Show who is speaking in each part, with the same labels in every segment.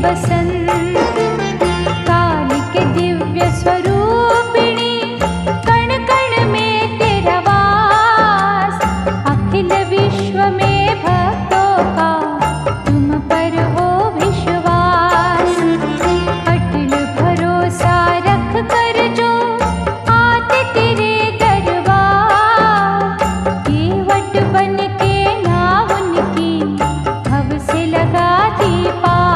Speaker 1: बसंत, काल के दिव्य स्वरूपिणी, कण कण में तेरा वास, अखिल विश्व में भक्तों का तुम पर हो विश्वास। अटल भरोसा रख कर जो आते तेरे दरबार, केवट बन के नाव उनकी भव से लगाती पार।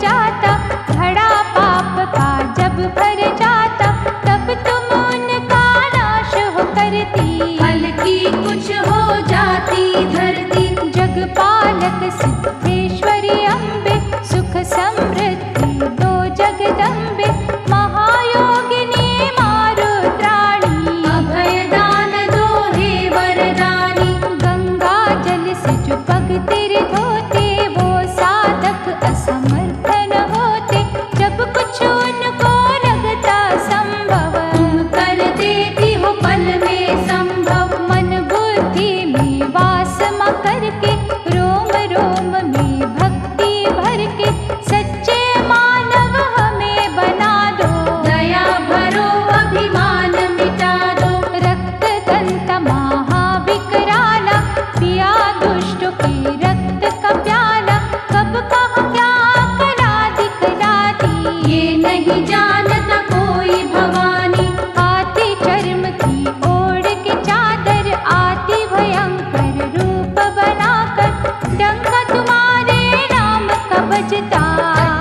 Speaker 1: जाता, घड़ा पाप का जब भर जाता, तब तुम उनका नाश हो करती।
Speaker 2: हल्की कुछ हो जाती धरती,
Speaker 1: जगपालक सिद्धेश्वरी अम्बे, सुख समृद्धि दो जगदम्बे, महायोगिनी मारुद्राणी,
Speaker 2: अभयदान दो हे वरदानी।
Speaker 1: गंगा जल से जो पग तेरे धोते, वो साधक असमर्थ न होते, जब कुछ उनको लगता संभव,
Speaker 2: तुम कर देती हो पल में संभव।
Speaker 1: मन बुद्धि में वास मा करके, रोम रोम में भक्ति भर के, सच्चे मानव हमें बना दो।
Speaker 2: दया भरो अभिमान मिटा दो,
Speaker 1: रक्त दंत महाविकराला, पिया दुष्ट के रक्त का प्याला, कब कहाँ क्या कला दिखलाती,
Speaker 2: ये नहीं जानता कोई भवानी।
Speaker 1: आती चर्म की ओढ़ के चादर, आती भयंकर रूप बनाकर, डंका तुम्हारे नाम का बजता,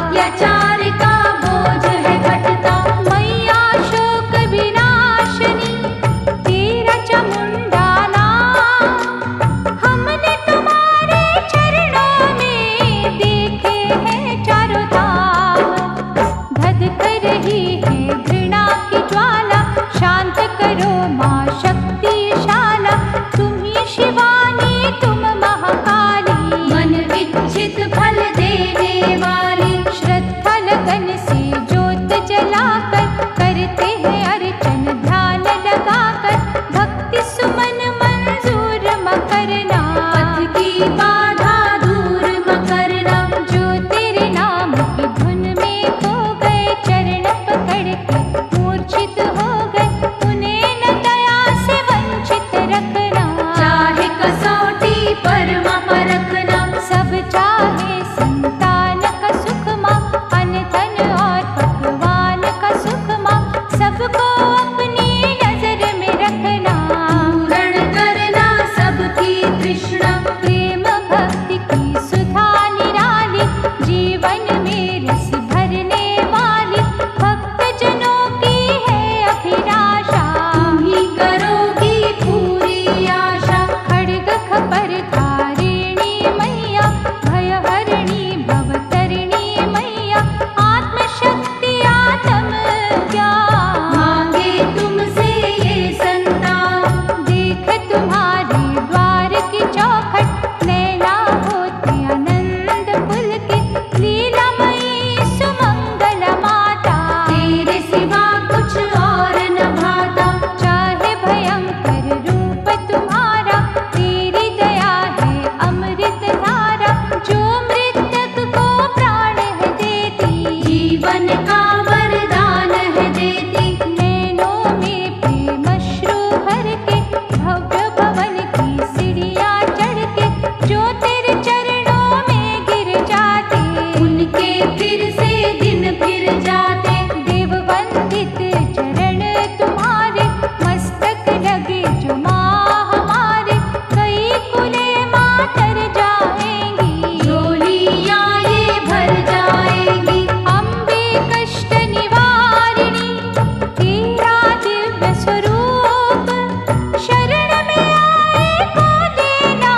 Speaker 2: अत्याचार का बोझ है घटता।
Speaker 1: मैया शोक विनाशनी, तेरा चामुंडा नाम, हमने तुम्हारे चरणों में देखे हैं चारों धाम। धधक रही है घृणा की ज्वाला, शांत करो माँ शक्तिशाला, तुम ही शिवानी तुम महाकाली,
Speaker 2: मन इच्छित फल देने वाली।
Speaker 1: श्रद्धा लगन से ज्योत जलाकर, करते हैं अर्चन ध्यान लगाकर, भक्ति सुमन मंजूर म करना,
Speaker 2: पथ की बाधा दूर म करना।
Speaker 1: जो तेरे नाम की धुन में खो गए, चरण पकड़ के मूर्छित हो गए, उन्हें न दया से वंचित रखना,
Speaker 2: चाहे कसौटी पर म परखना।
Speaker 1: सब चाहे संतान का सुख माँ, अन्न धन और पकवान का सुख माँ, सबको अपनी नजर में रखना,
Speaker 2: पूर्ण करना सबकी तृष्णा।
Speaker 1: प्रेम भक्ति की सुधा निराली, जीवन में रस भरने वाली, भक्त जनों की है अभिलाषा,
Speaker 2: तुम ही करोगी पूरी आशा।
Speaker 1: खड्ग खपर धारिणी मैया, भय हरिणी भवतरिणी मैया, आत्मशक्ति आत्म ज्ञान,
Speaker 2: मांगे तुमसे ये संतान।
Speaker 1: देख तुम्हारे द्वार की चौखट, नैना होते आनंद पुलकित, लीलामयी सुमंगल माता,
Speaker 2: तेरे सिवा कुछ और न भाता।
Speaker 1: चाहे भयंकर रूप तुम्हारा, तेरी दया है अमृत धारा, जो मृतक को प्राण है देती,
Speaker 2: जीवन का वरदान है देती।
Speaker 1: नैनों में प्रेम अश्रु भर के, भव्य भवन की सीढ़ियाँ चढ़ के, जो तेरे चरणों में गिर जाते,
Speaker 2: उनके फिर से दिन फिर जाते।
Speaker 1: देव वंदित चरण तुम्हारे, मस्तक लगे जो माँ हमारे, कई कुले मातर जाएंगी,
Speaker 2: झोलियाँ ये भर जाएगी।
Speaker 1: अम्बे कष्ट निवारिणी, तेरा दिव्य स्वरूप, शरण में आए को देना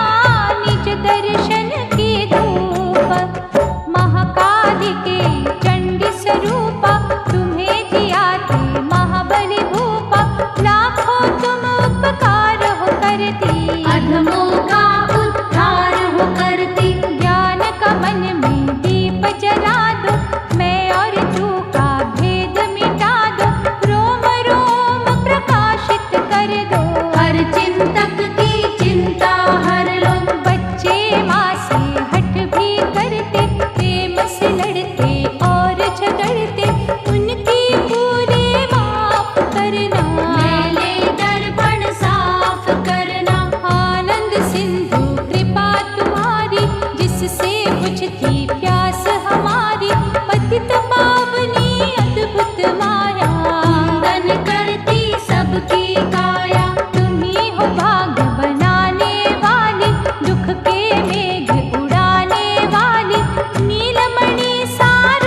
Speaker 1: निज दर्शन की धूप, महाकाली के चंडी स्वरूपा, तुम्हें दिया थे महाबली भूपा, लाखों तुम उपकार हो करती,
Speaker 2: अधमों का उद्धार हो करती।
Speaker 1: ज्ञान का मन में दीप जला दो, मैं और तू का भेद मिटा दो, रोम रोम प्रकाशित कर दो,
Speaker 2: हर चिंतक की चिंता हर लो।
Speaker 1: बच्चे माँ से हट भी करते, प्रेम से लड़ते और झगड़ते, उनकी पूरी माफ करना,
Speaker 2: मैले दर्पण साफ करना।
Speaker 1: आनंद सिंधु कृपा तुम्हारी, जिससे बुझती प्यास हमारी, पतित पावनी अद्भुत माया,
Speaker 2: वंदन करती सबकी काया।
Speaker 1: तुम ही हो भाग बनाने वाली, दुख के मेघ उड़ाने वाली, नीलमणि सार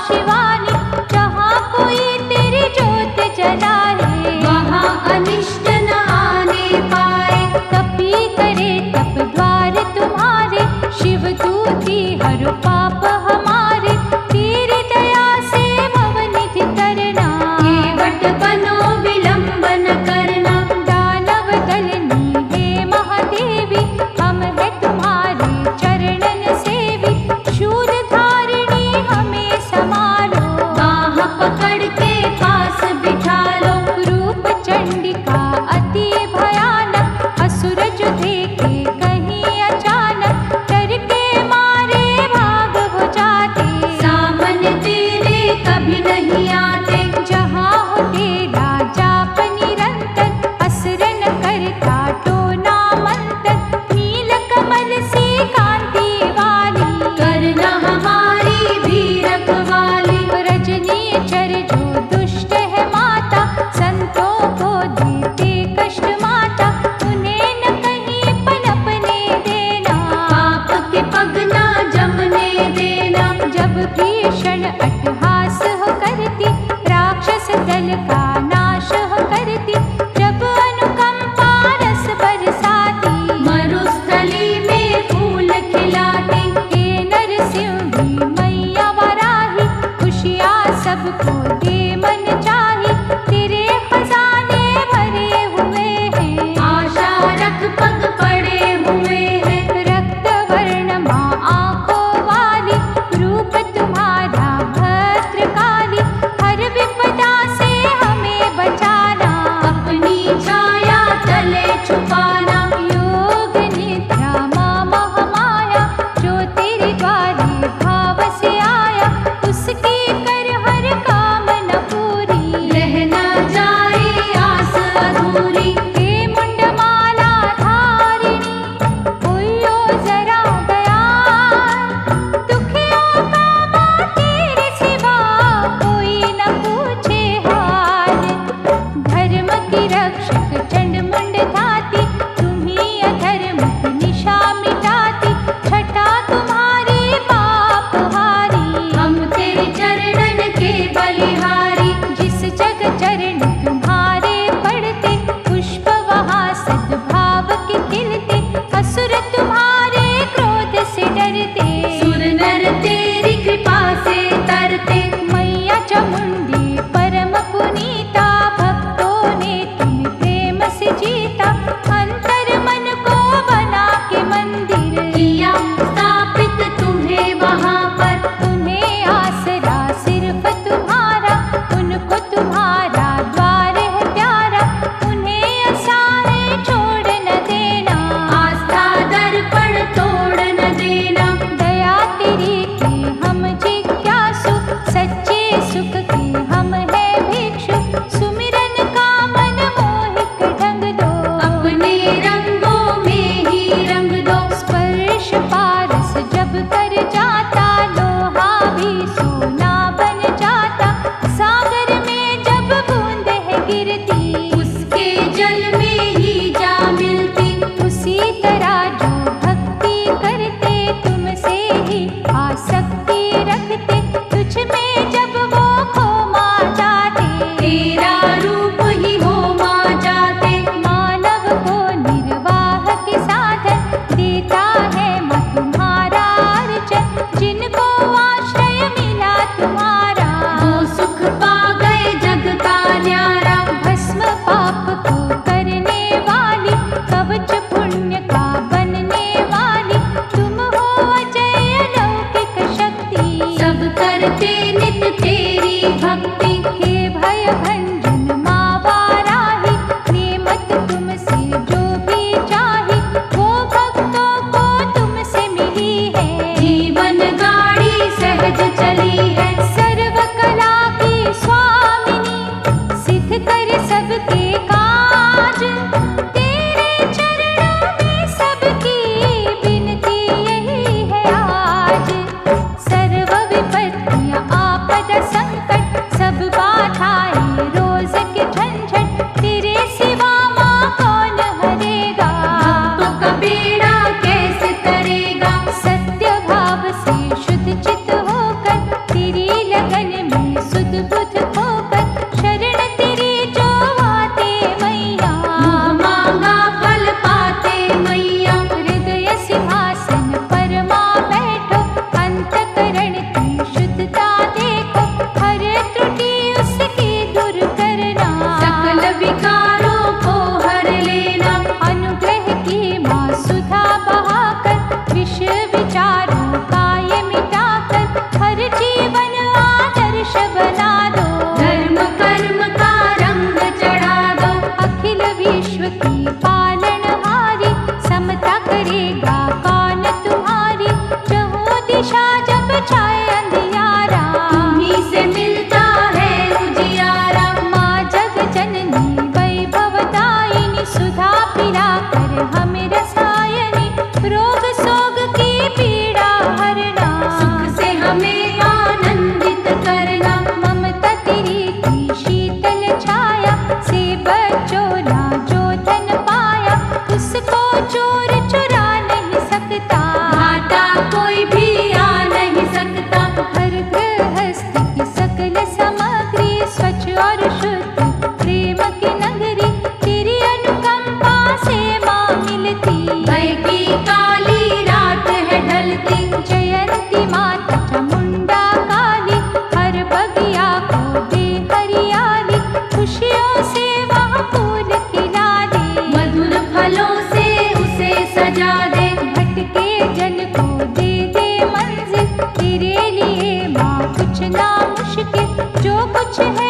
Speaker 1: शिवानी, जहाँ कोई तेरी जोत जलाए
Speaker 2: वहाँ अनिष्ट न आने पाए।
Speaker 1: तपी करे तप द्वार तुम्हारे, शिव दूती हर पाप हमारे। तेरी दया से भवनिधि करना,
Speaker 2: केवट बनो विलंब न करना।
Speaker 1: दानव दलनी हे महादेवी, हम है तुम्हारे चरणन सेवी। शूल धारिणी हमें संभालो,
Speaker 2: बाह पकड़ के पास बिठा लो।
Speaker 1: रूप चंडिका अति भयानक, असुर जो देखे कहीं अचानक। डर के मारे भाग हो जाते,
Speaker 2: सामने तेरे कभी नहीं आते।
Speaker 1: जहाँ हो तेरा जाप निरंतर, असुरन करता टोना मंत्र। नील कमल सी कांति वाली,
Speaker 2: करना हमारी भी रखवाली।
Speaker 1: रजनी चर जो दुष्ट है माता, संतों को देते कष्ट माता। उन्हें न कहीं पनपने देना,
Speaker 2: पाप के पग ना जमने देना।
Speaker 1: जब भीषण अट्टहास हो करती, राक्षस दल का नाश हो करती। जब अनुकंपा रस बरसाती,
Speaker 2: मरुस्थली में फूल खिलाती।
Speaker 1: हे नरसिंह मैया वराही, खुशियाँ सबको दे मन चाही। तेरे खजाने भरे हुए हैं,
Speaker 2: आशा रख पग पड़े हुए हैं।
Speaker 1: रक्त वर्ण माँ आँखों वाली, रूप तुम्हारा भद्रकाली। हर विपदा से हमें बचाना,
Speaker 2: अपनी छाया तले छुपाना।
Speaker 1: योग निद्रा माँ महामाया, जो तेरे द्वारे भाव से आया। उसकी कर हर कामना पूरी,
Speaker 2: रहना जाए आस अधूरी।
Speaker 1: हे मुंडमाला धारिणी, होइयो जरा दयाल। दुखियों का माँ तेरे सिवा, कोई न पूछे हाल। धर्म की रक्षक चंड मुंड धाती, तुम्ही अधर्म की निशा मिटाती। छठा तुम्हारी पाप हारी,
Speaker 2: हम तेरे चरणन के बलिहारी।
Speaker 1: जिस जग चरण तुम्हारे पड़ते, पुष्प वहाँ सद्भाव के खिलते। असुर तुम्हारे क्रोध से डरते,
Speaker 2: सुर नर तेरी कृपा से तरते।
Speaker 1: मैया चामुंडी परम पुनीता, भक्तों ने तुम्हें प्रेम से जीता। अंतर मन को बना के मंदिर,
Speaker 2: किया स्थापित तुम्हें वहाँ पर।
Speaker 1: उन्हें आसरा सिर्फ तुम्हारा, उनको तुम्हारा द्वार है प्यारा। उन्हें असाए छोड़ न देना,
Speaker 2: आस्था दर्पण तोड़ न देना।
Speaker 1: दया तेरी की हम जिज्ञासु, सच ना मुश्किल जो कुछ है